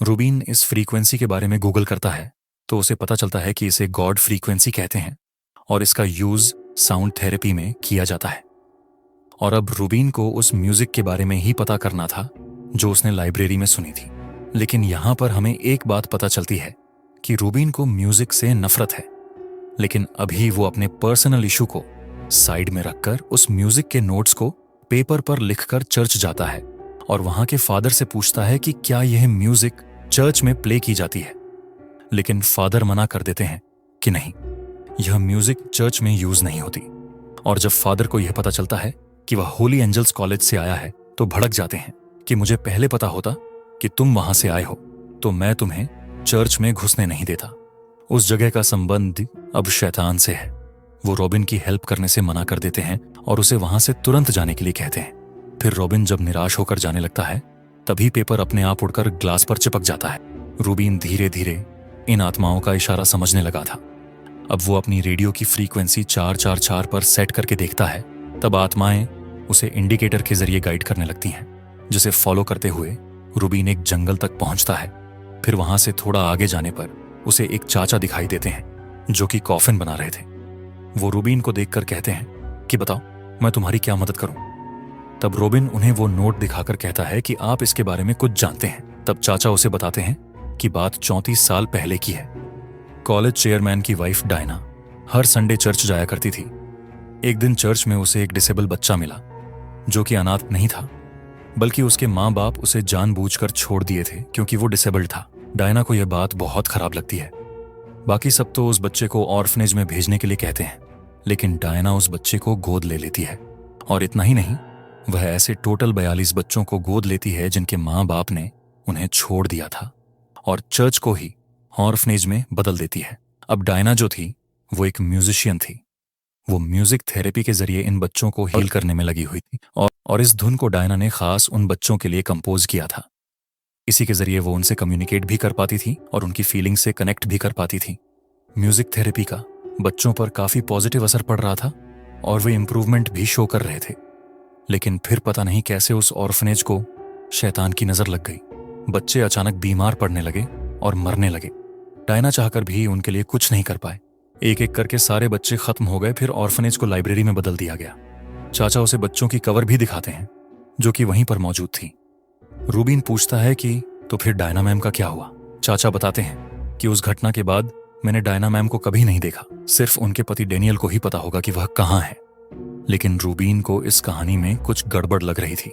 रूबीन इस फ्रीक्वेंसी के बारे में गूगल करता है तो उसे पता चलता है कि इसे गॉड फ्रीक्वेंसी कहते हैं और इसका यूज साउंड थेरेपी में किया जाता है। और अब रूबीन को उस म्यूजिक के बारे में ही पता करना था जो उसने लाइब्रेरी में सुनी थी। लेकिन यहां पर हमें एक बात पता चलती है कि रूबीन को म्यूजिक से नफरत है, लेकिन अभी वो अपने पर्सनल इशू को साइड में रखकर उस म्यूजिक के नोट्स को पेपर पर लिखकर चर्च जाता है और वहां के फादर से पूछता है कि क्या यह म्यूजिक चर्च में प्ले की जाती है। लेकिन फादर मना कर देते हैं कि नहीं, यह म्यूजिक चर्च में यूज नहीं होती। और जब फादर को यह पता चलता है कि वह होली एंजल्स कॉलेज से आया है तो भड़क जाते हैं कि मुझे पहले पता होता कि तुम वहां से आए हो तो मैं तुम्हें चर्च में घुसने नहीं देता। उस जगह का संबंध अब शैतान से है। वो रॉबिन की हेल्प करने से मना कर देते हैं और उसे वहां से तुरंत जाने के लिए कहते हैं। फिर रॉबिन जब निराश होकर जाने लगता है तभी पेपर अपने आप उड़कर ग्लास पर चिपक जाता है। रूबीन धीरे धीरे इन आत्माओं का इशारा समझने लगा था। अब वो अपनी रेडियो की फ्रीक्वेंसी 444 पर सेट करके देखता है, तब आत्माएं उसे इंडिकेटर के जरिए गाइड करने लगती हैं, जिसे फॉलो करते हुए रूबीन एक जंगल तक पहुंचता है। फिर वहां से थोड़ा आगे जाने पर उसे एक चाचा दिखाई देते हैं जो कि कॉफिन बना रहे थे। वो रूबीन को देखकर कहते हैं कि बताओ मैं तुम्हारी क्या मदद करूं। तब रोबिन उन्हें वो नोट दिखाकर कहता है कि आप इसके बारे में कुछ जानते हैं। तब चाचा उसे बताते हैं कि बात 34 साल पहले की है। कॉलेज चेयरमैन की वाइफ डायना हर संडे चर्च जाया करती थी। एक दिन चर्च में उसे एक डिसेबल बच्चा मिला जो कि अनाथ नहीं था, बल्कि उसके माँ बाप उसे जानबूझकर छोड़ दिए थे क्योंकि वो डिसेबल्ड था। डायना को यह बात बहुत खराब लगती है। बाकी सब तो उस बच्चे को ऑर्फनेज में भेजने के लिए कहते हैं, लेकिन डायना उस बच्चे को गोद ले लेती है। और इतना ही नहीं, वह ऐसे टोटल 42 बच्चों को गोद लेती है जिनके माँ बाप ने उन्हें छोड़ दिया था और चर्च को ही ऑर्फनेज में बदल देती है। अब डायना जो थी वो एक म्यूजिशियन थी। वो म्यूजिक थेरेपी के जरिए इन बच्चों को हील करने में लगी हुई थी और इस धुन को डायना ने खास उन बच्चों के लिए कंपोज किया था। इसी के जरिए वो उनसे कम्युनिकेट भी कर पाती थी और उनकी फीलिंग से कनेक्ट भी कर पाती थी। म्यूजिक थेरेपी का बच्चों पर काफी पॉजिटिव असर पड़ रहा था और वे इम्प्रूवमेंट भी शो कर रहे थे। लेकिन फिर पता नहीं कैसे उस ऑर्फनेज को शैतान की नजर लग गई। बच्चे अचानक बीमार पड़ने लगे और मरने लगे। डायना चाहकर भी उनके लिए कुछ नहीं कर पाए। एक एक करके सारे बच्चे खत्म हो गए। फिर ऑर्फनेज को लाइब्रेरी में बदल दिया गया। चाचा उसे बच्चों की कवर भी दिखाते हैं जो कि वहीं पर मौजूद थी। रूबीन पूछता है कि तो फिर डायना मैम का क्या हुआ। चाचा बताते हैं कि उस घटना के बाद मैंने डायना मैम को कभी नहीं देखा। सिर्फ उनके पति डेनियल को ही पता होगा कि वह कहाँ है। लेकिन रूबीन को इस कहानी में कुछ गड़बड़ लग रही थी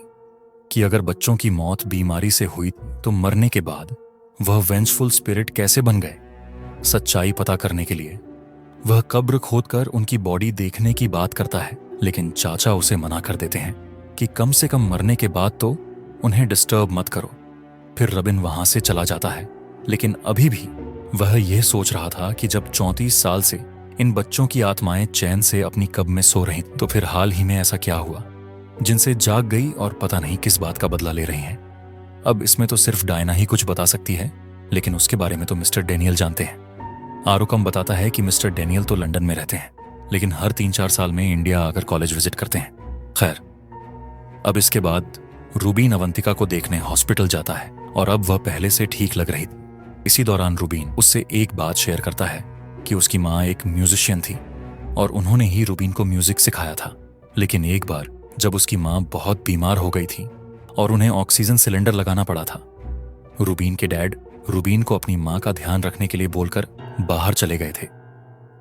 कि अगर बच्चों की मौत बीमारी से हुई तो मरने के बाद वह वेंजफुल स्पिरिट कैसे बन गए। सच्चाई पता करने के लिए वह कब्र खोदकर उनकी बॉडी देखने की बात करता है, लेकिन चाचा उसे मना कर देते हैं कि कम से कम मरने के बाद तो उन्हें डिस्टर्ब मत करो। फिर रबिन वहां से चला जाता है, लेकिन अभी भी वह यह सोच रहा था कि जब 34 साल से इन बच्चों की आत्माएं चैन से अपनी कब्र में सो रही तो फिर हाल ही में ऐसा क्या हुआ जिनसे जाग गई और पता नहीं किस बात का बदला ले रही हैं। अब इसमें तो सिर्फ डायना ही कुछ बता सकती है, लेकिन उसके बारे में तो मिस्टर डेनियल जानते हैं। आरुकम बताता है कि मिस्टर डेनियल तो लंदन में रहते हैं, लेकिन हर 3-4 साल में इंडिया आकर कॉलेज विजिट करते हैं। खैर, अब इसके बाद रूबीन अवंतिका को देखने हॉस्पिटल जाता है और अब वह पहले से ठीक लग रही थी। इसी दौरान रूबीन उससे एक बात शेयर करता है कि उसकी माँ एक म्यूजिशियन थी और उन्होंने ही रूबीन को म्यूजिक सिखाया था। लेकिन एक बार जब उसकी माँ बहुत बीमार हो गई थी और उन्हें ऑक्सीजन सिलेंडर लगाना पड़ा था, रूबीन के डैड रूबीन को अपनी माँ का ध्यान रखने के लिए बोलकर बाहर चले गए थे।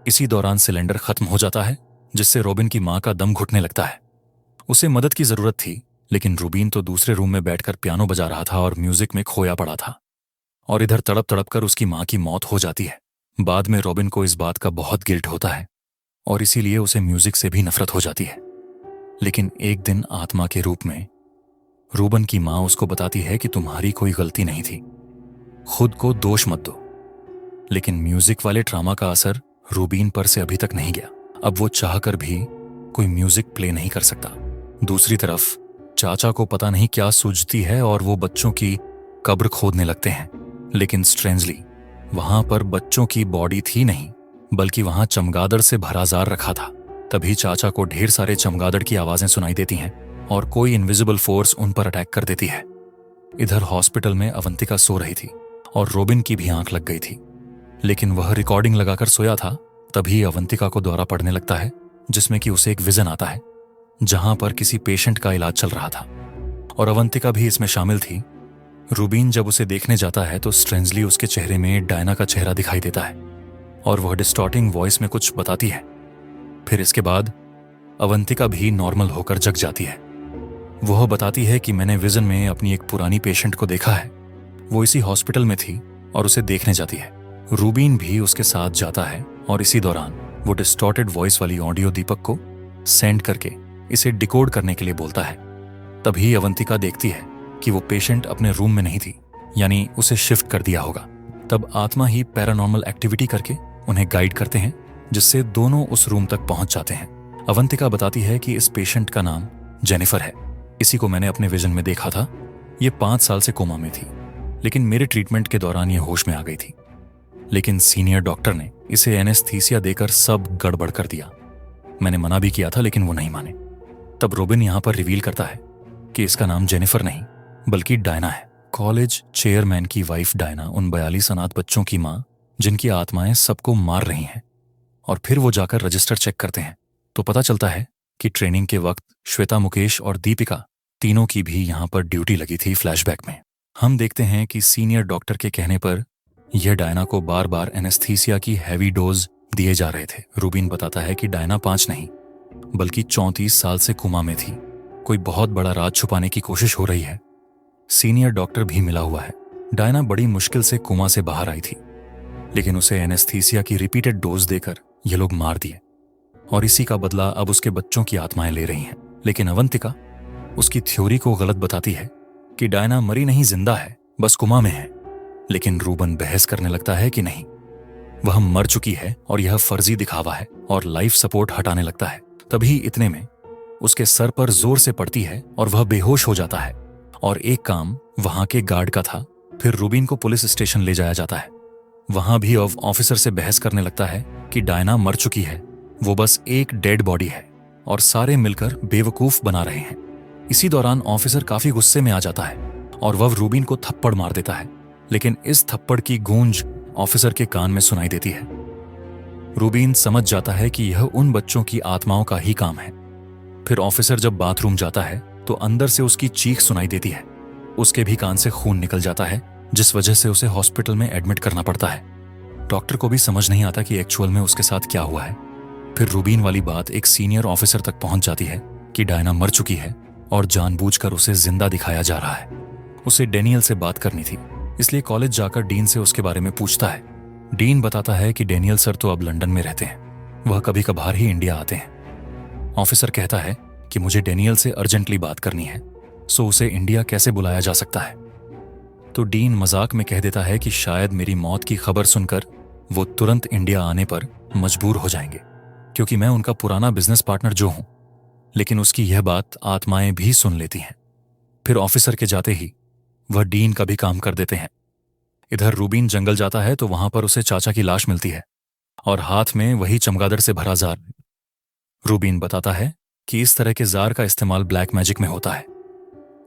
इसी दौरान सिलेंडर खत्म हो जाता है, जिससे रोबिन की माँ का दम घुटने लगता है। उसे मदद की जरूरत थी, लेकिन रूबीन तो दूसरे रूम में बैठकर पियानो बजा रहा था और म्यूजिक में खोया पड़ा था। और इधर तड़प तड़प कर उसकी माँ की मौत हो जाती है। बाद में रॉबिन को इस बात का बहुत गिल्ट होता है और इसीलिए उसे म्यूजिक से भी नफरत हो जाती है। लेकिन एक दिन आत्मा के रूप में रूबन की माँ उसको बताती है कि तुम्हारी कोई गलती नहीं थी, खुद को दोष मत दो। लेकिन म्यूजिक वाले ड्रामा का असर रूबीन पर से अभी तक नहीं गया। अब वो चाहकर भी कोई म्यूजिक प्ले नहीं कर सकता। दूसरी तरफ चाचा को पता नहीं क्या सूझती है और वो बच्चों की कब्र खोदने लगते हैं। लेकिन स्ट्रेंजली वहां पर बच्चों की बॉडी थी नहीं, बल्कि वहां चमगादड़ से भरा जार रखा था। तभी चाचा को ढेर सारे चमगादड़ की आवाजें सुनाई देती हैं और कोई इनविजिबल फोर्स उन पर अटैक कर देती है। इधर हॉस्पिटल में अवंतिका सो रही थी और रोबिन की भी आंख लग गई थी। लेकिन वह रिकॉर्डिंग लगाकर सोया था, तभी अवंतिका को दौरा पड़ने लगता है, जिसमें कि उसे एक विजन आता है जहां पर किसी पेशेंट का इलाज चल रहा था और अवंतिका भी इसमें शामिल थी। रूबीन जब उसे देखने जाता है तो स्ट्रेंजली उसके चेहरे में डायना का चेहरा दिखाई देता है और वह डिस्टॉर्टिंग वॉइस में कुछ बताती है। फिर इसके बाद अवंतिका भी नॉर्मल होकर जग जाती है। वह बताती है कि मैंने विजन में अपनी एक पुरानी पेशेंट को देखा है, वो इसी हॉस्पिटल में थी और उसे देखने जाती है। रूबीन भी उसके साथ जाता है और इसी दौरान वो डिस्टॉर्टेड वॉइस वाली ऑडियो दीपक को सेंड करके इसे डिकोड करने के लिए बोलता है। तभी अवंतिका देखती है कि वो पेशेंट अपने रूम में नहीं थी, यानी उसे शिफ्ट कर दिया होगा। तब आत्मा ही पैरानॉर्मल एक्टिविटी करके उन्हें गाइड करते हैं, जिससे दोनों उस रूम तक पहुंच जाते हैं। अवंतिका बताती है कि इस पेशेंट का नाम जेनिफर है, इसी को मैंने अपने विजन में देखा था। ये 5 साल से कोमा में थी, लेकिन मेरे ट्रीटमेंट के दौरान ये होश में आ गई थी। लेकिन सीनियर डॉक्टर ने इसे एनेस्थीसिया देकर सब गड़बड़ कर दिया। मैंने मना भी किया था, लेकिन वो नहीं माने। तब रोबिन यहां पर रिवील करता है कि इसका नाम जेनिफर नहीं बल्कि डायना है। कॉलेज चेयरमैन की वाइफ डायना उन 42 अनाथ बच्चों की मां, जिनकी आत्माएं सबको मार रही हैं। और फिर वो जाकर रजिस्टर चेक करते हैं तो पता चलता है कि ट्रेनिंग के वक्त श्वेता, मुकेश और दीपिका तीनों की भी यहां पर ड्यूटी लगी थी। फ्लैशबैक में हम देखते हैं कि सीनियर डॉक्टर के कहने पर यह डायना को बार बार एनेस्थीसिया की हैवी डोज दिए जा रहे थे। रूबीन बताता है कि डायना 5 नहीं बल्कि 34 साल से कोमा में थी। कोई बहुत बड़ा राज छुपाने की कोशिश हो रही है। सीनियर डॉक्टर भी मिला हुआ है। डायना बड़ी मुश्किल से कोमा से बाहर आई थी, लेकिन उसे एनेस्थीसिया की रिपीटेड डोज देकर ये लोग मार दिए और इसी का बदला अब उसके बच्चों की आत्माएं ले रही हैं। लेकिन अवंतिका उसकी थ्योरी को गलत बताती है कि डायना मरी नहीं, जिंदा है, बस कोमा में है। लेकिन रूबन बहस करने लगता है कि नहीं, वह मर चुकी है और यह फर्जी दिखावा है, और लाइफ सपोर्ट हटाने लगता है। तभी इतने में उसके सर पर जोर से पड़ती है और वह बेहोश हो जाता है। और एक काम वहां के गार्ड का था। फिर रूबीन को पुलिस स्टेशन ले जाया जाता है। वहां भी ऑफिसर से बहस करने लगता है कि डायना मर चुकी है, वो बस एक डेड बॉडी है और सारे मिलकर बेवकूफ बना रहे हैं। इसी दौरान ऑफिसर काफी गुस्से में आ जाता है और वह रूबीन को थप्पड़ मार देता है, लेकिन इस थप्पड़ की गूंज ऑफिसर के कान में सुनाई देती है। रूबीन समझ जाता है कि यह उन बच्चों की आत्माओं का ही काम है। फिर ऑफिसर जब बाथरूम जाता है तो अंदर से उसकी चीख सुनाई देती है। उसके भी कान से खून निकल जाता है, जिस वजह से उसे हॉस्पिटल में एडमिट करना पड़ता है। डॉक्टर को भी समझ नहीं आता कि एक्चुअल में उसके साथ क्या हुआ है। फिर रूबीन वाली बात एक सीनियर ऑफिसर तक पहुंच जाती है कि डायना मर चुकी है और जानबूझकर उसे जिंदा दिखाया जा रहा है। उसे डेनियल से बात करनी थी, इसलिए कॉलेज जाकर डीन से उसके बारे में पूछता है। डीन बताता है कि डेनियल सर तो अब लंदन में रहते हैं, वह कभी कभार ही इंडिया आते हैं। ऑफिसर कहता है कि मुझे डेनियल से अर्जेंटली बात करनी है, सो उसे इंडिया कैसे बुलाया जा सकता है। तो डीन मजाक में कह देता है कि शायद मेरी मौत की खबर सुनकर वो तुरंत इंडिया आने पर मजबूर हो जाएंगे, क्योंकि मैं उनका पुराना बिजनेस पार्टनर जो हूं। लेकिन उसकी यह बात आत्माएं भी सुन लेती हैं। फिर ऑफिसर के जाते ही वह डीन का भी काम कर देते हैं। इधर रूबीन जंगल जाता है तो वहां पर उसे चाचा की लाश मिलती है और हाथ में वही चमगादड़ से भरा जार। रूबीन बताता है कि इस तरह के जार का इस्तेमाल ब्लैक मैजिक में होता है।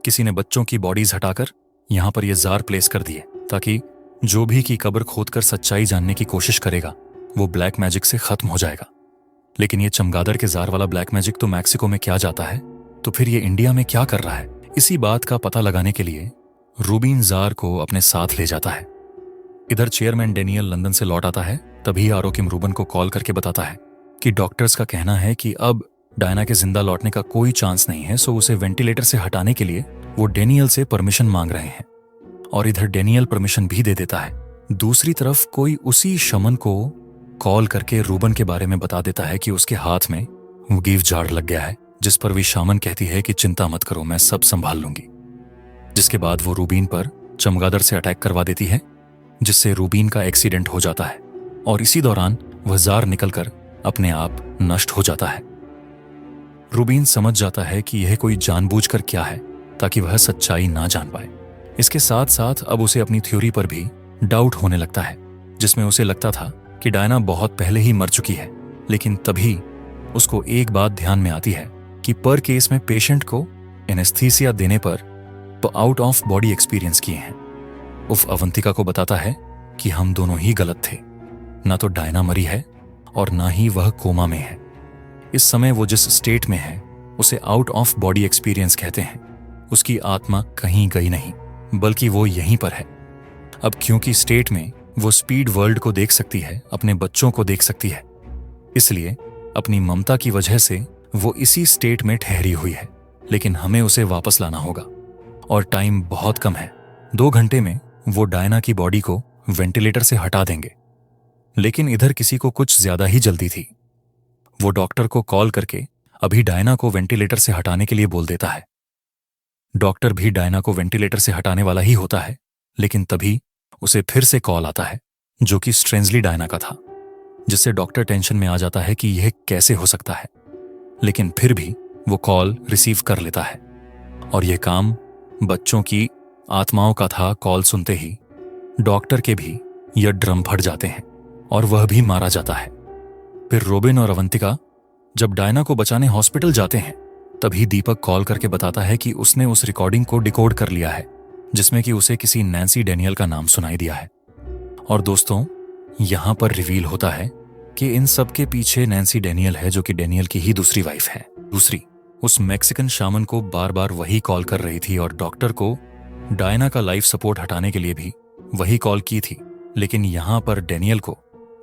किसी ने बच्चों की बॉडीज हटाकर यहां पर ये जार प्लेस कर दिए, ताकि जो भी की कब्र खोदकर सच्चाई जानने की कोशिश करेगा वो ब्लैक मैजिक से खत्म हो जाएगा। लेकिन ये चमगादड़ के जार वाला ब्लैक मैजिक तो मैक्सिको में क्या जाता है, तो फिर ये इंडिया में क्या कर रहा है? इसी बात का पता लगाने के लिए रूबीन जार को अपने साथ ले जाता है। इधर चेयरमैन डेनियल लंदन से लौट आता है। तभी आरोकिम रूबन को कॉल करके बताता है कि डॉक्टर्स का कहना है कि अब डायना के जिंदा लौटने का कोई चांस नहीं है, सो उसे वेंटिलेटर से हटाने के लिए वो डेनियल से परमिशन मांग रहे हैं। और इधर डेनियल परमिशन भी दे देता है। दूसरी तरफ कोई उसी शमन को कॉल करके रूबन के बारे में बता देता है कि उसके हाथ में गिव जार लग गया है, जिस पर भी शामन कहती है कि चिंता मत करो, मैं सब संभाल लूंगी। जिसके बाद वो रूबीन पर चमगादड़ से अटैक करवा देती है, जिससे रूबीन का एक्सीडेंट हो जाता है और इसी दौरान वह जार निकलकर अपने आप नष्ट हो जाता है। रूबीन समझ जाता है कि यह कोई जानबूझकर क्या है, ताकि वह सच्चाई ना जान पाए। इसके साथ साथ अब उसे अपनी थ्योरी पर भी डाउट होने लगता है, जिसमें उसे लगता था कि डायना बहुत पहले ही मर चुकी है। लेकिन तभी उसको एक बात ध्यान में आती है कि पर केस में पेशेंट को एनेस्थीसिया देने पर तो आउट ऑफ बॉडी एक्सपीरियंस किए हैं। उफ अवंतिका को बताता है कि हम दोनों ही गलत थे। ना तो डायना मरी है और ना ही वह कोमा में है। इस समय वो जिस स्टेट में है उसे आउट ऑफ बॉडी एक्सपीरियंस कहते हैं। उसकी आत्मा कहीं गई नहीं, बल्कि वो यहीं पर है। अब क्योंकि स्टेट में वो स्पीड वर्ल्ड को देख सकती है, अपने बच्चों को देख सकती है, इसलिए अपनी ममता की वजह से वो इसी स्टेट में ठहरी हुई है। लेकिन हमें उसे वापस लाना होगा और टाइम बहुत कम है। 2 घंटे में वो डायना की बॉडी को वेंटिलेटर से हटा देंगे। लेकिन इधर किसी को कुछ ज्यादा ही जल्दी थी। वो डॉक्टर को कॉल करके अभी डायना को वेंटिलेटर से हटाने के लिए बोल देता है। डॉक्टर भी डायना को वेंटिलेटर से हटाने वाला ही होता है, लेकिन तभी उसे फिर से कॉल आता है, जो कि स्ट्रेंजली डायना का था, जिससे डॉक्टर टेंशन में आ जाता है कि यह कैसे हो सकता है। लेकिन फिर भी वो कॉल रिसीव कर लेता है और यह काम बच्चों की आत्माओं का था। कॉल सुनते ही डॉक्टर के भी यह ड्रम फट जाते हैं और वह भी मारा जाता है। फिर रोबिन और अवंतिका जब डायना को बचाने हॉस्पिटल जाते हैं, तभी दीपक कॉल करके बताता है कि उसने उस रिकॉर्डिंग को डिकोड कर लिया है, जिसमें कि उसे किसी नैन्सी डैनियल का नाम सुनाई दिया है। और दोस्तों, यहां पर रिवील होता है कि इन सब के पीछे नैन्सी डैनियल है, जो कि डैनियल की ही दूसरी वाइफ है। दूसरी उस मैक्सिकन शामन को बार बार वही कॉल कर रही थी और डॉक्टर को डायना का लाइफ सपोर्ट हटाने के लिए भी वही कॉल की थी। लेकिन यहां पर डैनियल को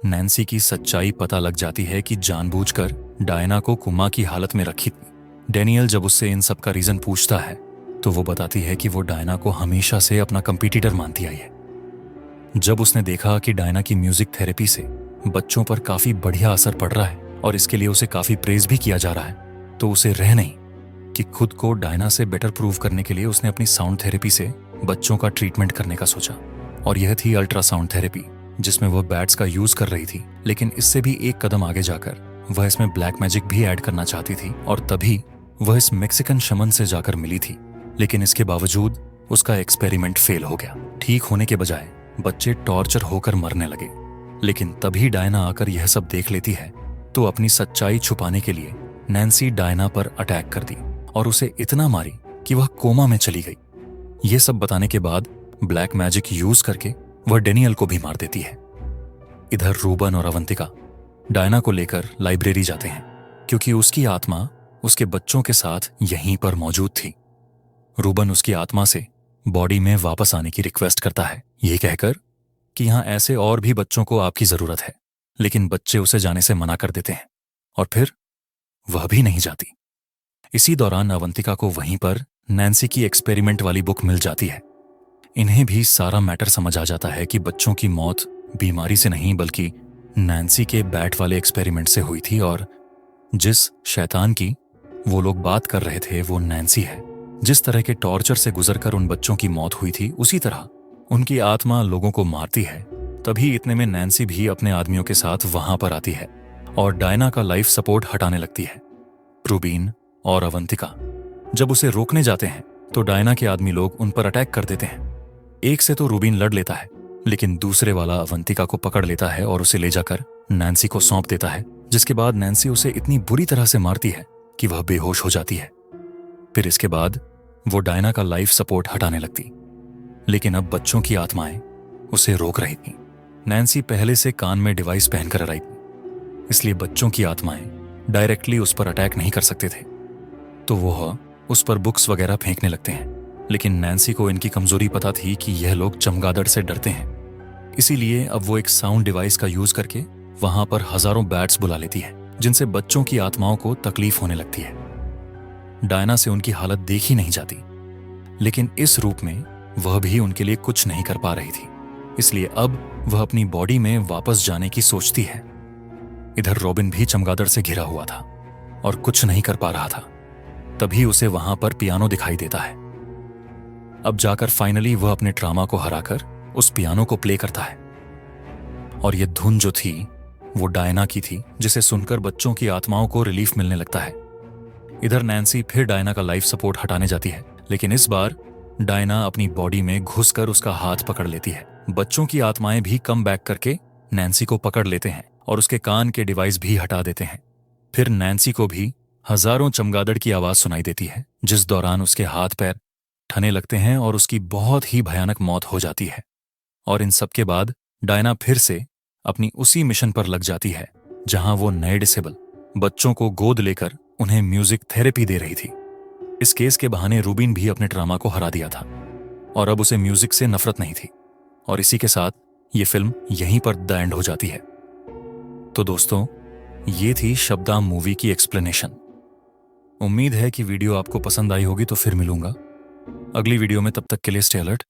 नैन्सी की सच्चाई पता लग जाती है कि जानबूझकर डायना को कोमा की हालत में रखी थी। डैनियल जब उससे इन सब का रीजन पूछता है तो वो बताती है कि वो डायना को हमेशा से अपना कंपटीटर मानती आई है। जब उसने देखा कि डायना की म्यूजिक थेरेपी से बच्चों पर काफी बढ़िया असर पड़ रहा है और इसके लिए उसे काफी प्रेज भी किया जा रहा है, तो उसे रह नहीं कि खुद को डायना से बेटर प्रूव करने के लिए उसने अपनी साउंड थेरेपी से बच्चों का ट्रीटमेंट करने का सोचा। और यह थी अल्ट्रासाउंड थेरेपी, जिसमें वह बैट्स का यूज कर रही थी। लेकिन इससे भी एक कदम आगे जाकर वह इसमें ब्लैक मैजिक भी ऐड करना चाहती थी और तभी वह इस मैक्सिकन शमन से जाकर मिली थी। लेकिन इसके बावजूद उसका एक्सपेरिमेंट फेल हो गया। ठीक होने के बजाय बच्चे टॉर्चर होकर मरने लगे। लेकिन तभी डायना आकर यह सब देख लेती है तो अपनी सच्चाई छुपाने के लिए नैन्सी डायना पर अटैक कर दी और उसे इतना मारी कि वह कोमा में चली गई। यह सब बताने के बाद ब्लैक मैजिक यूज करके वह डैनियल को भी मार देती है। इधर रूबन और अवंतिका डायना को लेकर लाइब्रेरी जाते हैं, क्योंकि उसकी आत्मा उसके बच्चों के साथ यहीं पर मौजूद थी। रूबन उसकी आत्मा से बॉडी में वापस आने की रिक्वेस्ट करता है, ये कहकर कि यहां ऐसे और भी बच्चों को आपकी जरूरत है। लेकिन बच्चे उसे जाने से मना कर देते हैं और फिर वह भी नहीं जाती। इसी दौरान अवंतिका को वहीं पर नैन्सी की एक्सपेरिमेंट वाली बुक मिल जाती है। इन्हें भी सारा मैटर समझ आ जाता है कि बच्चों की मौत बीमारी से नहीं बल्कि नैन्सी के बैट वाले एक्सपेरिमेंट से हुई थी और जिस शैतान की वो लोग बात कर रहे थे वो नैन्सी है। जिस तरह के टॉर्चर से गुजरकर उन बच्चों की मौत हुई थी, उसी तरह उनकी आत्मा लोगों को मारती है। तभी इतने में नैन्सी भी अपने आदमियों के साथ वहां पर आती है और डायना का लाइफ सपोर्ट हटाने लगती है। रूबीन और अवंतिका जब उसे रोकने जाते हैं तो डायना के आदमी लोग उन पर अटैक कर देते हैं। एक से तो रूबीन लड़ लेता है, लेकिन दूसरे वाला अवंतिका को पकड़ लेता है और उसे ले जाकर नैन्सी को सौंप देता है, जिसके बाद नैन्सी उसे इतनी बुरी तरह से मारती है कि वह बेहोश हो जाती है। फिर इसके बाद वो डायना का लाइफ सपोर्ट हटाने लगती, लेकिन अब बच्चों की आत्माएं उसे रोक रही थी। नैन्सी पहले से कान में डिवाइस पहनकर आई थी, इसलिए बच्चों की आत्माएं डायरेक्टली उस पर अटैक नहीं कर सकते थे, तो वह उस पर बुक्स वगैरह फेंकने लगते हैं। लेकिन नैन्सी को इनकी कमजोरी पता थी कि यह लोग चमगादड़ से डरते हैं, इसीलिए अब वो एक साउंड डिवाइस का यूज करके वहां पर हजारों बैट्स बुला लेती है, जिनसे बच्चों की आत्माओं को तकलीफ होने लगती है। डायना से उनकी हालत देखी नहीं जाती, लेकिन इस रूप में वह भी उनके लिए कुछ नहीं कर पा रही थी, इसलिए अब वह अपनी बॉडी में वापस जाने की सोचती है। इधर रॉबिन भी चमगादड़ से घिरा हुआ था और कुछ नहीं कर पा रहा था। तभी उसे वहां पर पियानो दिखाई देता है। अब जाकर फाइनली वह अपने ट्रामा को हराकर उस पियानो को प्ले करता है और यह धुन जो थी वो डायना की थी, जिसे सुनकर बच्चों की आत्माओं को रिलीफ मिलने लगता है। इधर नैन्सी फिर डायना का लाइफ सपोर्ट हटाने जाती है, लेकिन इस बार डायना अपनी बॉडी में घुसकर उसका हाथ पकड़ लेती है। बच्चों की आत्माएं भी कम बैक करके नैन्सी को पकड़ लेते हैं और उसके कान के डिवाइस भी हटा देते हैं। फिर नैन्सी को भी हजारों चमगादड़ की आवाज सुनाई देती है, जिस दौरान उसके हाथ पैर ठने लगते हैं और उसकी बहुत ही भयानक मौत हो जाती है। और इन सब के बाद डायना फिर से अपनी उसी मिशन पर लग जाती है जहां वो नए डिसेबल बच्चों को गोद लेकर उन्हें म्यूजिक थेरेपी दे रही थी। इस केस के बहाने रूबीन भी अपने ड्रामा को हरा दिया था और अब उसे म्यूजिक से नफरत नहीं थी। और इसी के साथ ये फिल्म यहीं पर द एंड हो जाती है। तो दोस्तों, ये थी शब्दाम मूवी की एक्सप्लेनेशन। उम्मीद है कि वीडियो आपको पसंद आई होगी, तो फिर मिलूंगा अगली वीडियो में। तब तक के लिए स्टे अलर्ट,